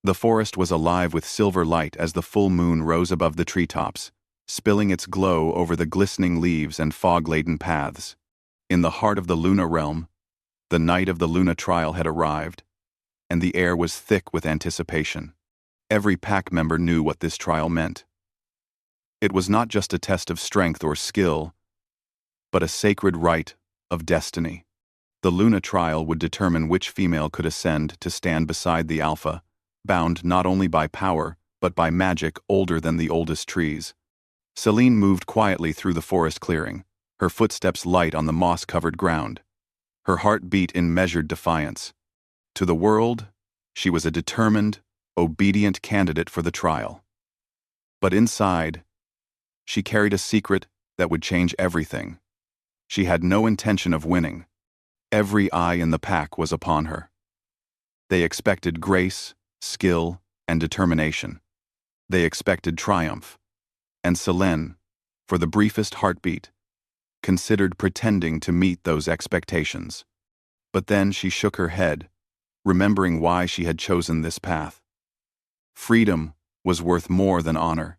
The forest was alive with silver light as the full moon rose above the treetops, spilling its glow over the glistening leaves and fog-laden paths. In the heart of the Luna realm, the night of the Luna trial had arrived, and the air was thick with anticipation. Every pack member knew what this trial meant. It was not just a test of strength or skill, but a sacred rite of destiny. The Luna trial would determine which female could ascend to stand beside the Alpha, bound not only by power, but by magic older than the oldest trees. Celine moved quietly through the forest clearing, her footsteps light on the moss-covered ground. Her heart beat in measured defiance. To the world, she was a determined, obedient candidate for the trial. But inside, she carried a secret that would change everything. She had no intention of winning. Every eye in the pack was upon her. They expected grace, skill, and determination. They expected triumph. And Selene, for the briefest heartbeat, considered pretending to meet those expectations. But then she shook her head, remembering why she had chosen this path. Freedom was worth more than honor,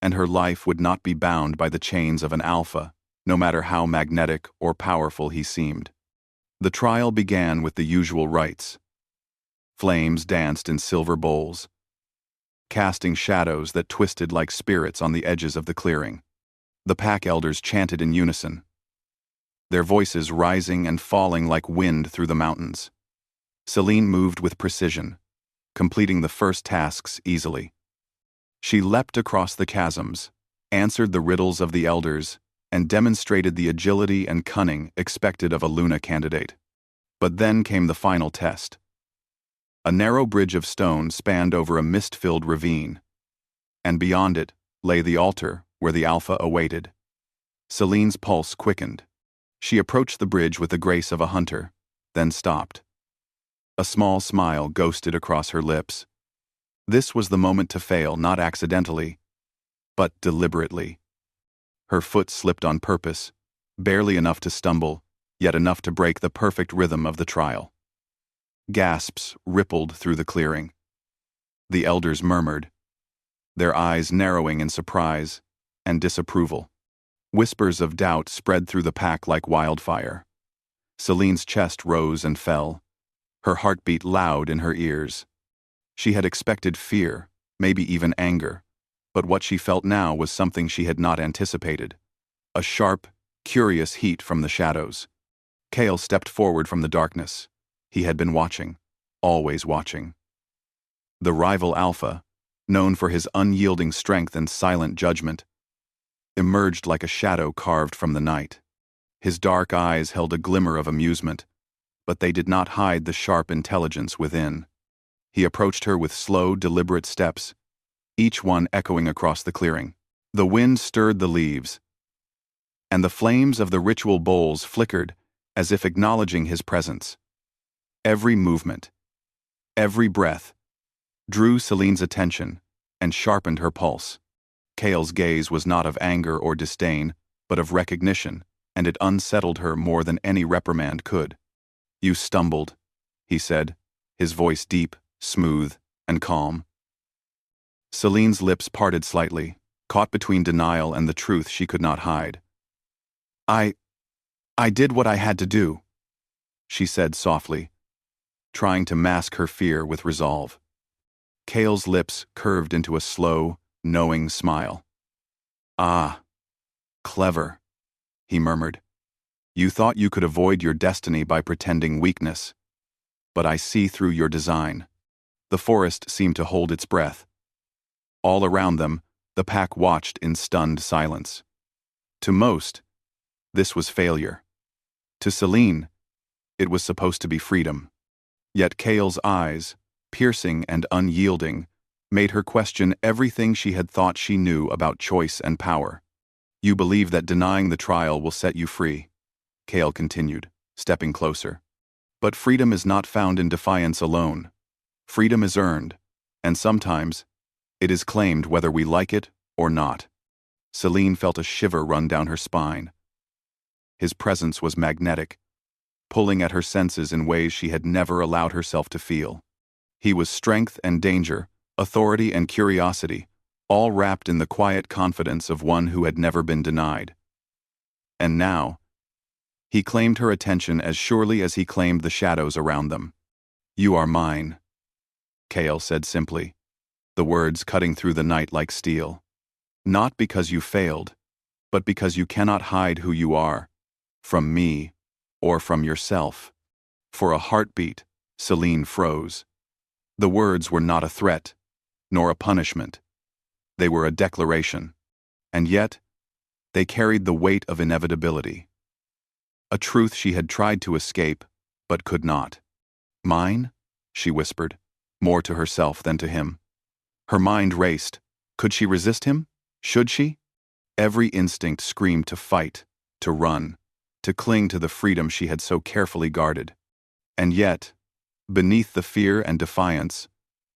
and her life would not be bound by the chains of an alpha, no matter how magnetic or powerful he seemed. The trial began with the usual rites. Flames danced in silver bowls, casting shadows that twisted like spirits on the edges of the clearing. The pack elders chanted in unison, their voices rising and falling like wind through the mountains. Celine moved with precision, completing the first tasks easily. She leapt across the chasms, answered the riddles of the elders, and demonstrated the agility and cunning expected of a Luna candidate. But then came the final test. A narrow bridge of stone spanned over a mist-filled ravine, and beyond it lay the altar where the Alpha awaited. Celine's pulse quickened. She approached the bridge with the grace of a hunter, then stopped. A small smile ghosted across her lips. This was the moment to fail, not accidentally, but deliberately. Her foot slipped on purpose, barely enough to stumble, yet enough to break the perfect rhythm of the trial. Gasps rippled through the clearing. The elders murmured, their eyes narrowing in surprise and disapproval. Whispers of doubt spread through the pack like wildfire. Celine's chest rose and fell, her heart beat loud in her ears. She had expected fear, maybe even anger, but what she felt now was something she had not anticipated. A sharp, curious heat from the shadows. Kale stepped forward from the darkness. He had been watching, always watching. The rival Alpha, known for his unyielding strength and silent judgment, emerged like a shadow carved from the night. His dark eyes held a glimmer of amusement, but they did not hide the sharp intelligence within. He approached her with slow, deliberate steps, each one echoing across the clearing. The wind stirred the leaves, and the flames of the ritual bowls flickered as if acknowledging his presence. Every movement, every breath, drew Celine's attention and sharpened her pulse. Kale's gaze was not of anger or disdain, but of recognition, and it unsettled her more than any reprimand could. "You stumbled," he said, his voice deep, smooth, and calm. Celine's lips parted slightly, caught between denial and the truth she could not hide. I did what I had to do," she said softly, trying to mask her fear with resolve. Kale's lips curved into a slow, knowing smile. "Ah, clever," he murmured. "You thought you could avoid your destiny by pretending weakness. But I see through your design." The forest seemed to hold its breath. All around them, the pack watched in stunned silence. To most, this was failure. To Celine, it was supposed to be freedom. Yet Kale's eyes, piercing and unyielding, made her question everything she had thought she knew about choice and power. "You believe that denying the trial will set you free," Kale continued, stepping closer. "But freedom is not found in defiance alone. Freedom is earned, and sometimes it is claimed whether we like it or not." Celine felt a shiver run down her spine. His presence was magnetic, pulling at her senses in ways she had never allowed herself to feel. He was strength and danger, authority and curiosity, all wrapped in the quiet confidence of one who had never been denied. And now, he claimed her attention as surely as he claimed the shadows around them. "You are mine," Kale said simply, the words cutting through the night like steel. "Not because you failed, but because you cannot hide who you are, from me, or from yourself." For a heartbeat, Celine froze. The words were not a threat, nor a punishment. They were a declaration. And yet, they carried the weight of inevitability. A truth she had tried to escape, but could not. "Mine?" she whispered, more to herself than to him. Her mind raced. Could she resist him? Should she? Every instinct screamed to fight, to run, to cling to the freedom she had so carefully guarded. And yet, beneath the fear and defiance,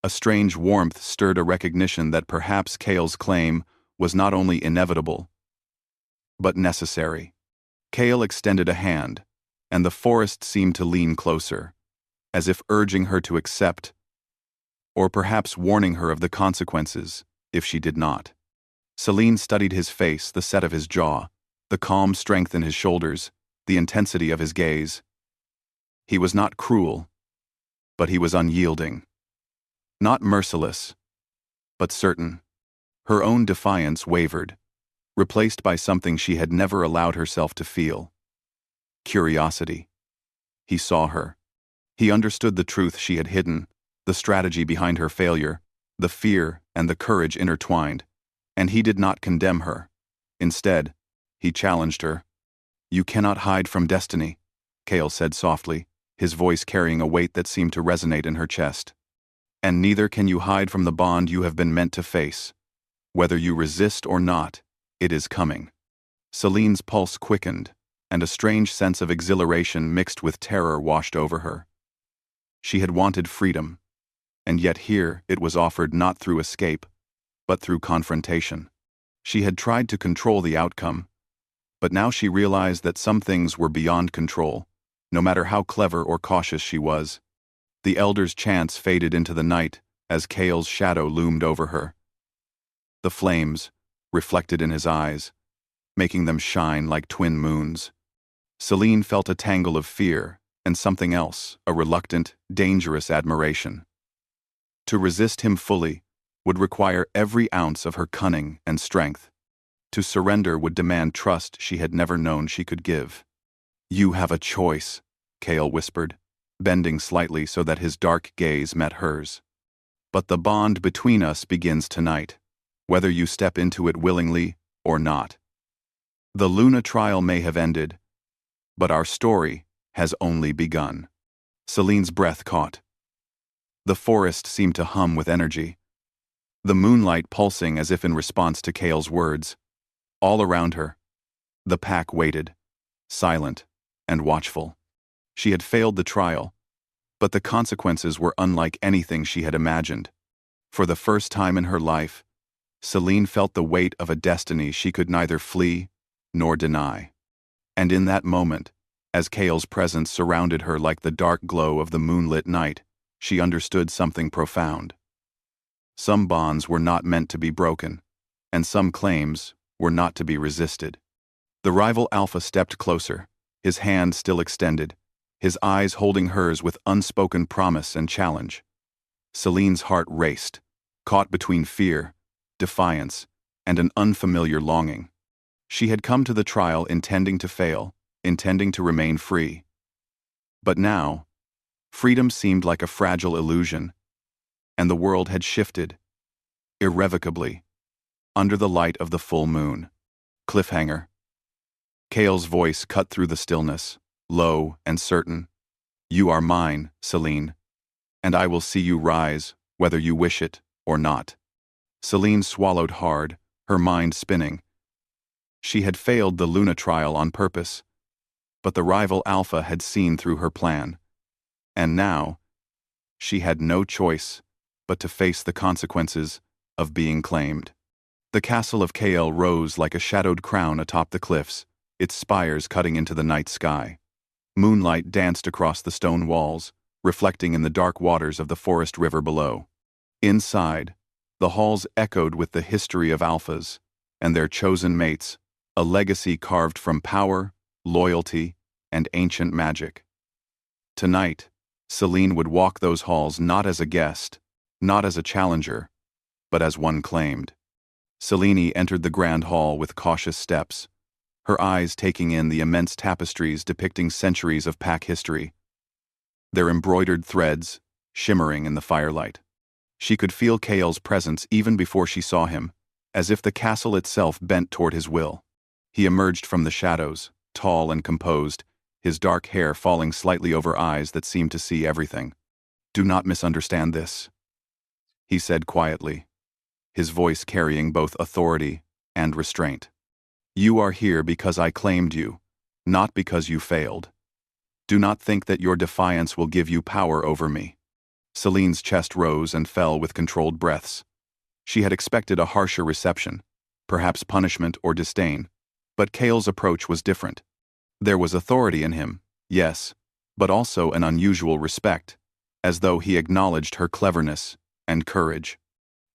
a strange warmth stirred a recognition that perhaps Kale's claim was not only inevitable, but necessary. Kale extended a hand, and the forest seemed to lean closer, as if urging her to accept, or perhaps warning her of the consequences if she did not. Celine studied his face, the set of his jaw, the calm strength in his shoulders, the intensity of his gaze. He was not cruel, but he was unyielding. Not merciless, but certain. Her own defiance wavered, replaced by something she had never allowed herself to feel. Curiosity. He saw her. He understood the truth she had hidden, the strategy behind her failure, the fear and the courage intertwined, and he did not condemn her. Instead, he challenged her. "You cannot hide from destiny," Kale said softly, his voice carrying a weight that seemed to resonate in her chest. "And neither can you hide from the bond you have been meant to face. Whether you resist or not, it is coming." Celine's pulse quickened, and a strange sense of exhilaration mixed with terror washed over her. She had wanted freedom, and yet here it was offered not through escape, but through confrontation. She had tried to control the outcome, but now she realized that some things were beyond control, no matter how clever or cautious she was. The elder's chants faded into the night as Kale's shadow loomed over her. The flames, reflected in his eyes, making them shine like twin moons. Celine felt a tangle of fear and something else, a reluctant, dangerous admiration. To resist him fully would require every ounce of her cunning and strength. To surrender would demand trust she had never known she could give. "You have a choice," Kale whispered, bending slightly so that his dark gaze met hers. "But the bond between us begins tonight, whether you step into it willingly or not. The Luna trial may have ended, but our story has only begun." Celine's breath caught. The forest seemed to hum with energy, the moonlight pulsing as if in response to Kale's words. All around her, the pack waited, silent and watchful. She had failed the trial, but the consequences were unlike anything she had imagined. For the first time in her life, Celine felt the weight of a destiny she could neither flee nor deny. And in that moment, as Kale's presence surrounded her like the dark glow of the moonlit night, she understood something profound. Some bonds were not meant to be broken, and some claims were not to be resisted. The rival alpha stepped closer, his hand still extended, his eyes holding hers with unspoken promise and challenge. Celine's heart raced, caught between fear, defiance, and an unfamiliar longing. She had come to the trial intending to fail, intending to remain free. But now, freedom seemed like a fragile illusion, and the world had shifted, irrevocably, under the light of the full moon. Cliffhanger. Kale's voice cut through the stillness, low and certain. "You are mine, Celine, and I will see you rise, whether you wish it or not." Celine swallowed hard, her mind spinning. She had failed the Luna trial on purpose, but the rival alpha had seen through her plan. And now, she had no choice but to face the consequences of being claimed. The castle of Kale rose like a shadowed crown atop the cliffs, its spires cutting into the night sky. Moonlight danced across the stone walls, reflecting in the dark waters of the forest river below. Inside, the halls echoed with the history of alphas and their chosen mates, a legacy carved from power, loyalty, and ancient magic. Tonight, Celine would walk those halls not as a guest, not as a challenger, but as one claimed. Celine entered the grand hall with cautious steps, her eyes taking in the immense tapestries depicting centuries of pack history, their embroidered threads shimmering in the firelight. She could feel Kael's presence even before she saw him, as if the castle itself bent toward his will. He emerged from the shadows, tall and composed, his dark hair falling slightly over eyes that seemed to see everything. "Do not misunderstand this," he said quietly, his voice carrying both authority and restraint. "You are here because I claimed you, not because you failed. Do not think that your defiance will give you power over me." Celine's chest rose and fell with controlled breaths. She had expected a harsher reception, perhaps punishment or disdain, but Kael's approach was different. There was authority in him, yes, but also an unusual respect, as though he acknowledged her cleverness and courage.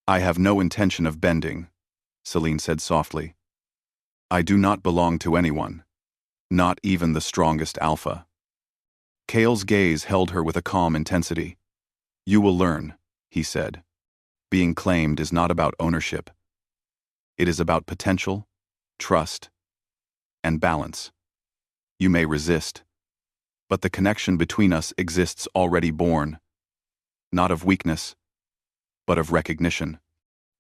"I have no intention of bending," Celine said softly. "I do not belong to anyone, not even the strongest alpha." Kael's gaze held her with a calm intensity. "You will learn," he said. "Being claimed is not about ownership. It is about potential, trust, and balance. You may resist, but the connection between us exists already born, not of weakness, but of recognition."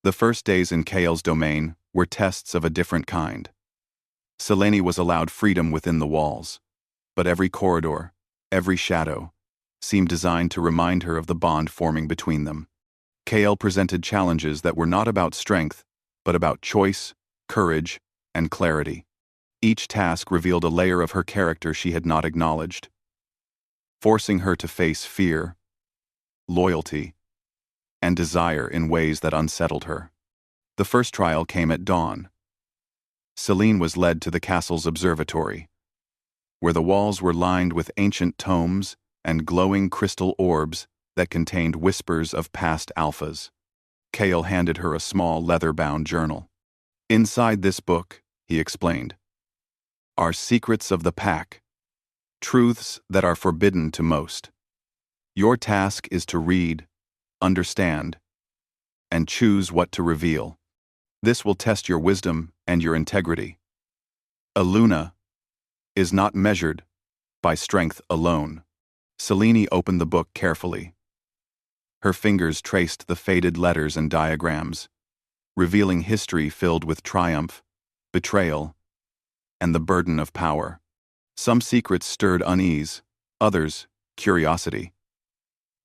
The first days in Kael's domain were tests of a different kind. Selene was allowed freedom within the walls, but every corridor, every shadow, seemed designed to remind her of the bond forming between them. Kael presented challenges that were not about strength, but about choice, courage, and clarity. Each task revealed a layer of her character she had not acknowledged, forcing her to face fear, loyalty, and desire in ways that unsettled her. The first trial came at dawn. Celine was led to the castle's observatory, where the walls were lined with ancient tomes and glowing crystal orbs that contained whispers of past alphas. Kael handed her a small leather-bound journal. "Inside this book," he explained, "are secrets of the pack, truths that are forbidden to most. Your task is to read, understand, and choose what to reveal. This will test your wisdom and your integrity. A Luna is not measured by strength alone." Selene opened the book carefully. Her fingers traced the faded letters and diagrams, revealing history filled with triumph, betrayal, and the burden of power. Some secrets stirred unease, others, curiosity.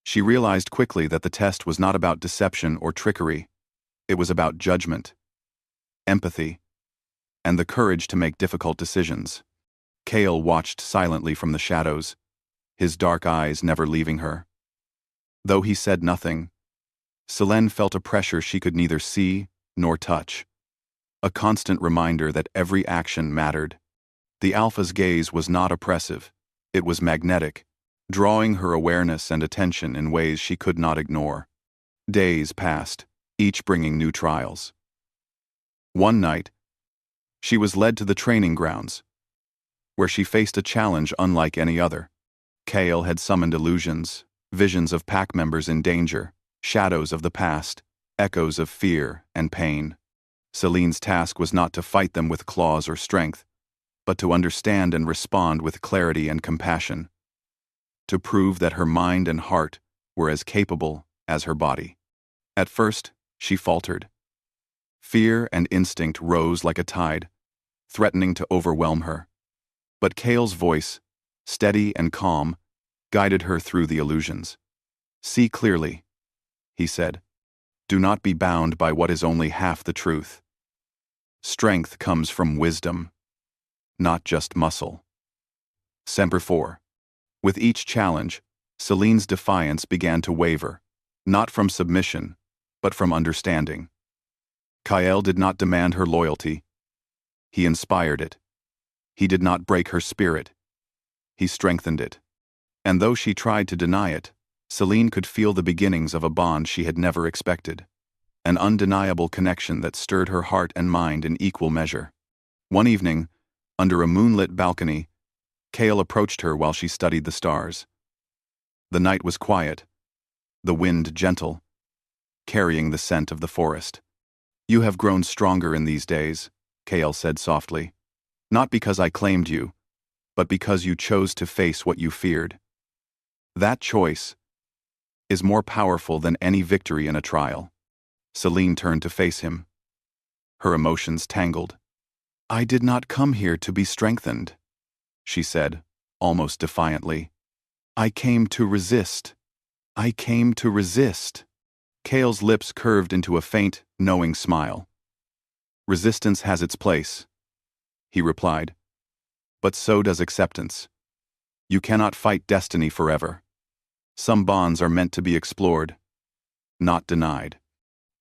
She realized quickly that the test was not about deception or trickery. It was about judgment, empathy, and the courage to make difficult decisions. Kael watched silently from the shadows, his dark eyes never leaving her. Though he said nothing, Selene felt a pressure she could neither see nor touch, a constant reminder that every action mattered. The alpha's gaze was not oppressive, it was magnetic, drawing her awareness and attention in ways she could not ignore. Days passed, each bringing new trials. One night, she was led to the training grounds, where she faced a challenge unlike any other. Kael had summoned illusions, visions of pack members in danger, shadows of the past, echoes of fear and pain. Celine's task was not to fight them with claws or strength, but to understand and respond with clarity and compassion, to prove that her mind and heart were as capable as her body. At first, she faltered. Fear and instinct rose like a tide, threatening to overwhelm her. But Kael's voice, steady and calm, guided her through the illusions. "See clearly," he said. "Do not be bound by what is only half the truth. Strength comes from wisdom, not just muscle." Semper For. With each challenge, Celine's defiance began to waver, not from submission, but from understanding. Kael did not demand her loyalty. He inspired it. He did not break her spirit. He strengthened it. And though she tried to deny it, Celine could feel the beginnings of a bond she had never expected. An undeniable connection that stirred her heart and mind in equal measure. One evening, under a moonlit balcony, Cale approached her while she studied the stars. The night was quiet, the wind gentle, carrying the scent of the forest. "You have grown stronger in these days," Cale said softly. "Not because I claimed you, but because you chose to face what you feared. That choice is more powerful than any victory in a trial." Celine turned to face him, her emotions tangled. "I did not come here to be strengthened," she said, almost defiantly. "I came to resist. I came to resist." Cale's lips curved into a faint, knowing smile. "Resistance has its place," he replied. "But so does acceptance. You cannot fight destiny forever. Some bonds are meant to be explored, not denied."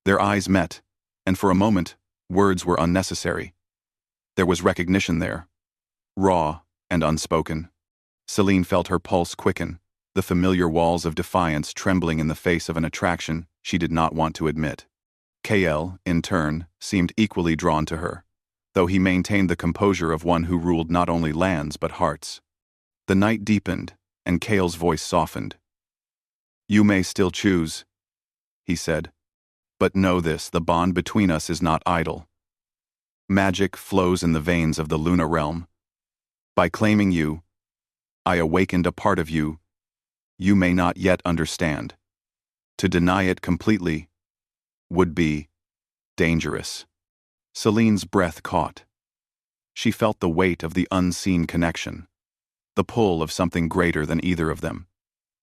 Their eyes met, and for a moment, words were unnecessary. There was recognition there, raw and unspoken. Celine felt her pulse quicken, the familiar walls of defiance trembling in the face of an attraction she did not want to admit. Cale, in turn, seemed equally drawn to her, though he maintained the composure of one who ruled not only lands but hearts. The night deepened, and Cale's voice softened. "You may still choose," he said. "But know this, the bond between us is not idle. Magic flows in the veins of the Luna realm. By claiming you, I awakened a part of you you may not yet understand. To deny it completely would be dangerous." Celine's breath caught. She felt the weight of the unseen connection, the pull of something greater than either of them,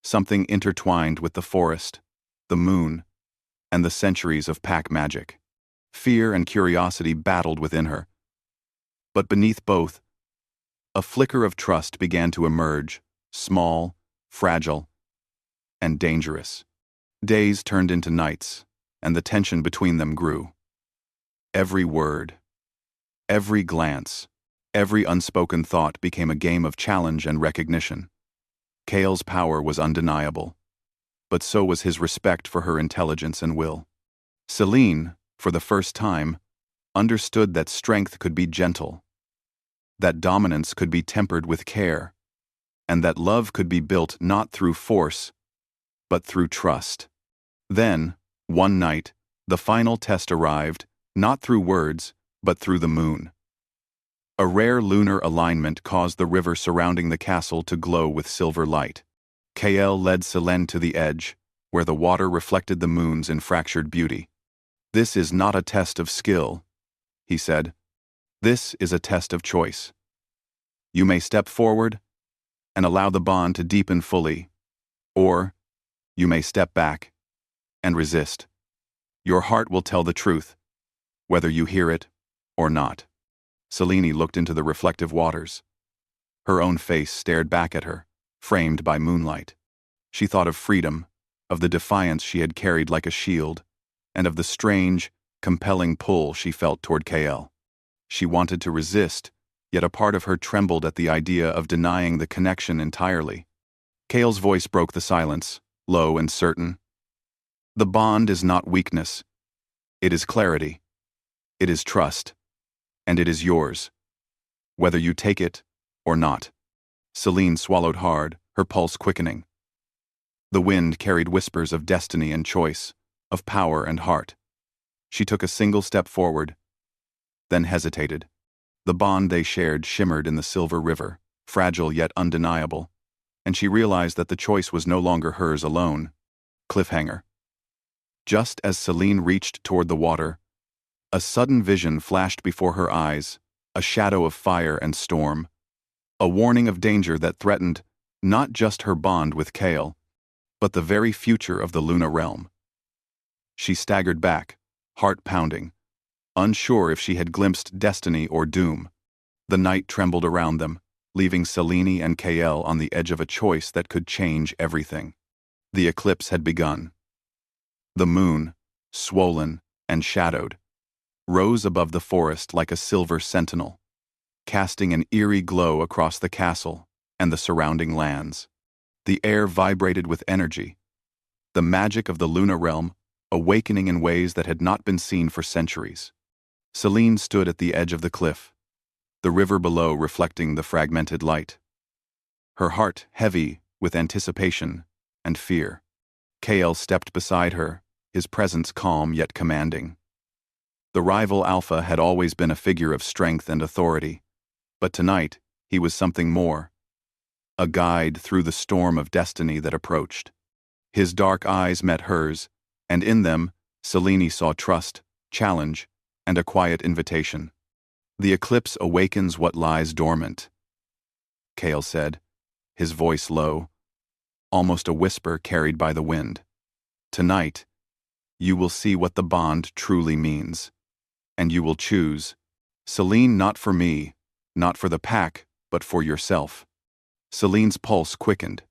something intertwined with the forest, the moon, and the centuries of pack magic. Fear and curiosity battled within her. But beneath both, a flicker of trust began to emerge, small, fragile, and dangerous. Days turned into nights, and the tension between them grew. Every word, every glance, every unspoken thought became a game of challenge and recognition. Cale's power was undeniable, but so was his respect for her intelligence and will. Celine, for the first time, understood that strength could be gentle, that dominance could be tempered with care, and that love could be built not through force, but through trust. Then, one night, the final test arrived, not through words, but through the moon. A rare lunar alignment caused the river surrounding the castle to glow with silver light. Cale led Celine to the edge, where the water reflected the moon's fractured beauty. "This is not a test of skill," he said. "This is a test of choice. You may step forward and allow the bond to deepen fully, or you may step back and resist. Your heart will tell the truth, whether you hear it or not." Celine looked into the reflective waters. Her own face stared back at her, framed by moonlight. She thought of freedom, of the defiance she had carried like a shield, and of the strange, compelling pull she felt toward Cale. She wanted to resist, yet a part of her trembled at the idea of denying the connection entirely. Cale's voice broke the silence, low and certain. "The bond is not weakness. It is clarity. It is trust. And it is yours, whether you take it or not." Celine swallowed hard, her pulse quickening. The wind carried whispers of destiny and choice, of power and heart. She took a single step forward, then hesitated. The bond they shared shimmered in the silver river, fragile yet undeniable, and she realized that the choice was no longer hers alone. Cliffhanger. Just as Celine reached toward the water, a sudden vision flashed before her eyes, a shadow of fire and storm, a warning of danger that threatened not just her bond with Cale, but the very future of the Luna realm. She staggered back, heart pounding, unsure if she had glimpsed destiny or doom. The night trembled around them, leaving Celine and Cale on the edge of a choice that could change everything. The eclipse had begun. The moon, swollen and shadowed, rose above the forest like a silver sentinel, casting an eerie glow across the castle and the surrounding lands. The air vibrated with energy, the magic of the lunar realm, awakening in ways that had not been seen for centuries. Celine stood at the edge of the cliff, the river below reflecting the fragmented light. Her heart heavy with anticipation and fear. Kael stepped beside her, his presence calm yet commanding. The rival Alpha had always been a figure of strength and authority, but tonight he was something more, a guide through the storm of destiny that approached. His dark eyes met hers, and in them, Celine saw trust, challenge, and a quiet invitation. The eclipse awakens what lies dormant, Kael said, his voice low, almost a whisper carried by the wind. Tonight, you will see what the bond truly means, and you will choose, Celine, not for me, not for the pack, but for yourself. Celine's pulse quickened.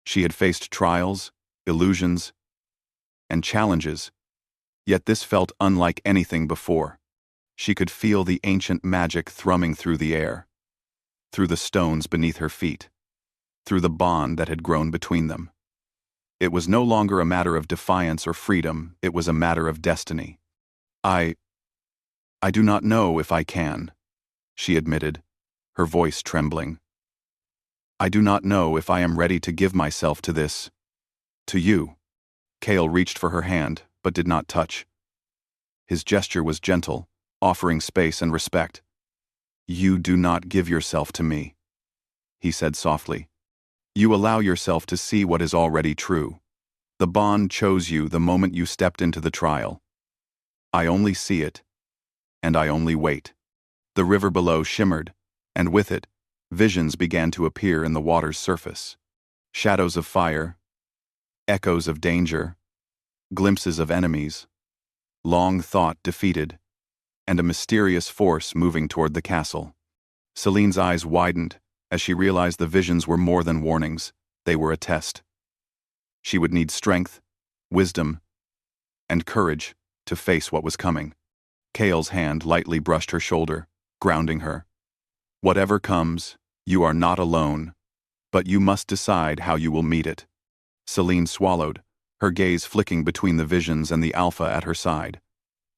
She had faced trials, illusions, and challenges, yet this felt unlike anything before. She could feel the ancient magic thrumming through the air, through the stones beneath her feet, through the bond that had grown between them. It was no longer a matter of defiance or freedom, it was a matter of destiny. I do not know if I can, she admitted, her voice trembling. I do not know if I am ready to give myself to this, to you. Kael reached for her hand, but did not touch. His gesture was gentle, offering space and respect. You do not give yourself to me, he said softly. You allow yourself to see what is already true. The bond chose you the moment you stepped into the trial. I only see it, and I only wait. The river below shimmered, and with it, visions began to appear in the water's surface. Shadows of fire, echoes of danger, glimpses of enemies, long thought defeated, and a mysterious force moving toward the castle. Celine's eyes widened as she realized the visions were more than warnings, they were a test. She would need strength, wisdom, and courage to face what was coming. Kael's hand lightly brushed her shoulder, grounding her. Whatever comes, you are not alone, but you must decide how you will meet it. Celine swallowed, her gaze flicking between the visions and the Alpha at her side.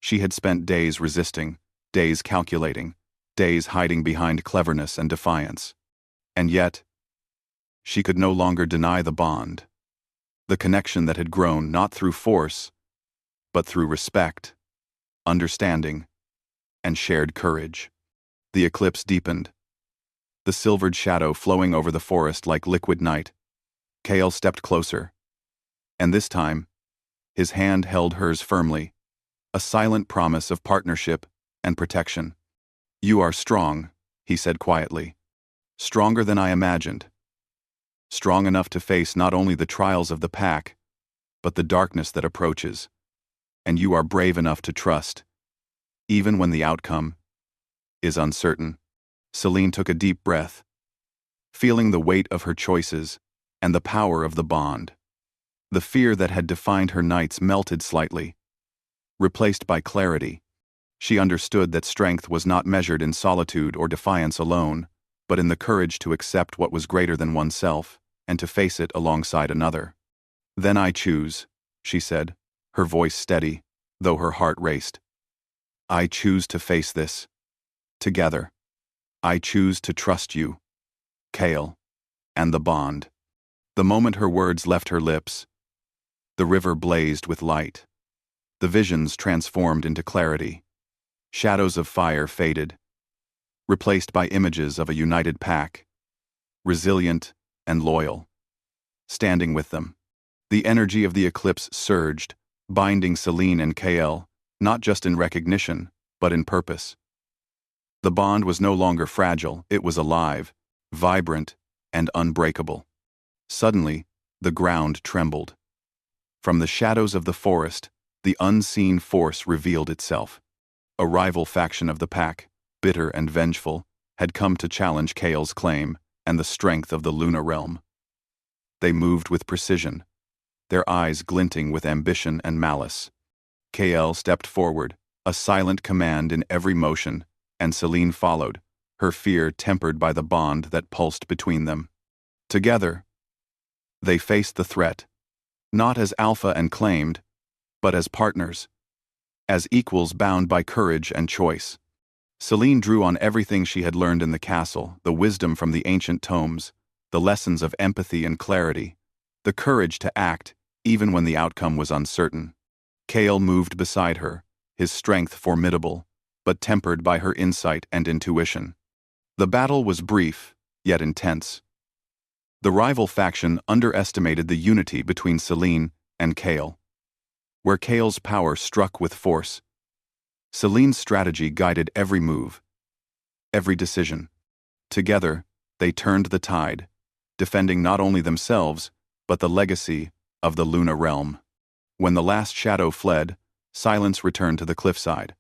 She had spent days resisting, days calculating, days hiding behind cleverness and defiance. And yet, she could no longer deny the bond, the connection that had grown not through force, but through respect, understanding, and shared courage. The eclipse deepened, the silvered shadow flowing over the forest like liquid night. Kael stepped closer, and this time, his hand held hers firmly, a silent promise of partnership and protection. You are strong, he said quietly. Stronger than I imagined. Strong enough to face not only the trials of the pack, but the darkness that approaches. And you are brave enough to trust, even when the outcome is uncertain. Celine took a deep breath, feeling the weight of her choices and the power of the bond. The fear that had defined her nights melted slightly, replaced by clarity. She understood that strength was not measured in solitude or defiance alone, but in the courage to accept what was greater than oneself and to face it alongside another. Then I choose, she said, her voice steady, though her heart raced. I choose to face this. Together. I choose to trust you, Kael, and the bond. The moment her words left her lips, the river blazed with light. The visions transformed into clarity. Shadows of fire faded, replaced by images of a united pack, resilient and loyal, standing with them. The energy of the eclipse surged, binding Celine and Kael, not just in recognition, but in purpose. The bond was no longer fragile, it was alive, vibrant, and unbreakable. Suddenly, the ground trembled. From the shadows of the forest, the unseen force revealed itself. A rival faction of the pack, bitter and vengeful, had come to challenge Kael's claim and the strength of the lunar realm. They moved with precision, their eyes glinting with ambition and malice. Kael stepped forward, a silent command in every motion, and Celine followed, her fear tempered by the bond that pulsed between them. Together, They faced the threat, not as alpha and claimed, but as partners, as equals bound by courage and choice. Celine drew on everything she had learned in the castle, the wisdom from the ancient tomes, the lessons of empathy and clarity, the courage to act even when the outcome was uncertain. Kale moved beside her, his strength formidable, but tempered by her insight and intuition. The battle was brief, yet intense. The rival faction underestimated the unity between Celine and Kale. Where Kale's power struck with force, Celine's strategy guided every move, every decision. Together, they turned the tide, defending not only themselves, but the legacy of the Luna realm. When the last shadow fled, silence returned to the cliffside.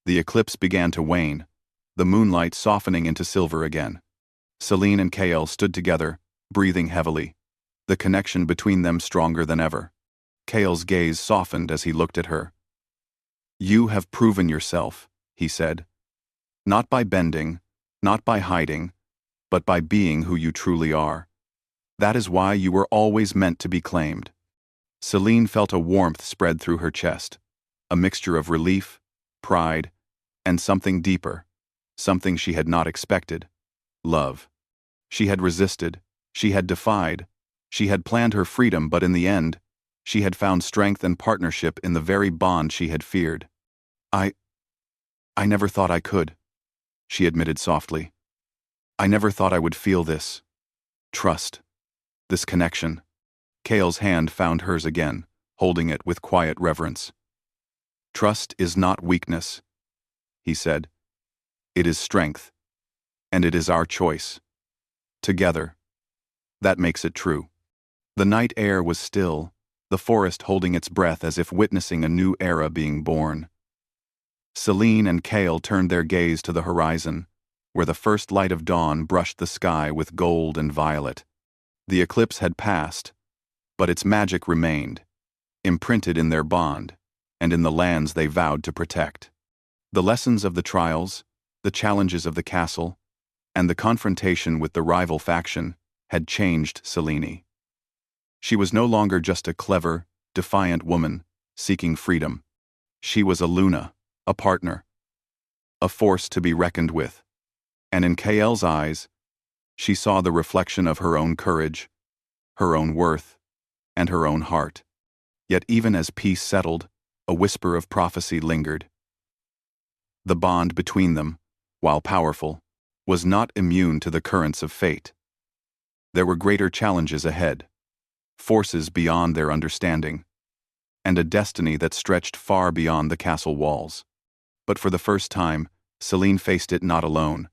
The eclipse began to wane, the moonlight softening into silver again. Celine and Kale stood together, breathing heavily, the connection between them stronger than ever. Kale's gaze softened as he looked at her. "You have proven yourself," he said. "Not by bending, not by hiding, but by being who you truly are. That is why you were always meant to be claimed." Celine felt a warmth spread through her chest, a mixture of relief, pride, and something deeper, something she had not expected: love. She had resisted, she had defied, she had planned her freedom, but in the end, she had found strength and partnership in the very bond she had feared. I never thought I could," she admitted softly. "I never thought I would feel this trust, this connection." Kale's hand found hers again, holding it with quiet reverence. "Trust is not weakness," he said. "It is strength, and it is our choice. Together, that makes it true." The night air was still, the forest holding its breath as if witnessing a new era being born. Celine and Kale turned their gaze to the horizon, where the first light of dawn brushed the sky with gold and violet. The eclipse had passed, but its magic remained, imprinted in their bond, and in the lands they vowed to protect. The lessons of the trials, the challenges of the castle, and the confrontation with the rival faction had changed Celine. She was no longer just a clever, defiant woman seeking freedom. She was a Luna, a partner, a force to be reckoned with. And in Kale's eyes, she saw the reflection of her own courage, her own worth, and her own heart. Yet even as peace settled, a whisper of prophecy lingered. The bond between them, while powerful, was not immune to the currents of fate. There were greater challenges ahead, forces beyond their understanding, and a destiny that stretched far beyond the castle walls. But for the first time, Celine faced it not alone.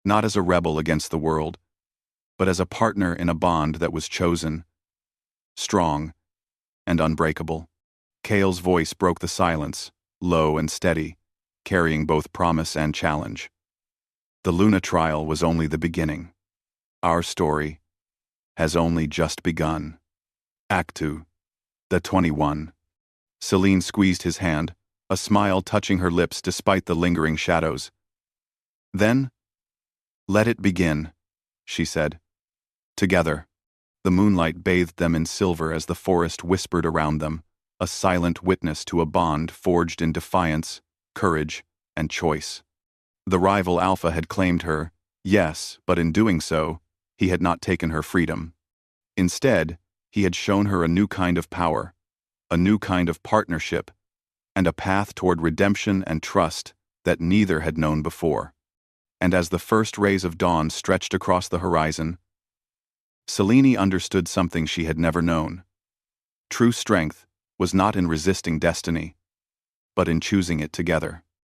Not as a rebel against the world, but as a partner in a bond that was chosen, strong, and unbreakable. Kale's voice broke the silence, low and steady, carrying both promise and challenge. The Luna trial was only the beginning. Our story has only just begun. Act 2. The 21. Celine squeezed his hand, a smile touching her lips despite the lingering shadows. "Then, let it begin," she said. Together, the moonlight bathed them in silver as the forest whispered around them, a silent witness to a bond forged in defiance, courage, and choice. The rival Alpha had claimed her, yes, but in doing so, he had not taken her freedom. Instead, he had shown her a new kind of power, a new kind of partnership, and a path toward redemption and trust that neither had known before. And as the first rays of dawn stretched across the horizon, Celine understood something she had never known. True strength was not in resisting destiny, but in choosing it together.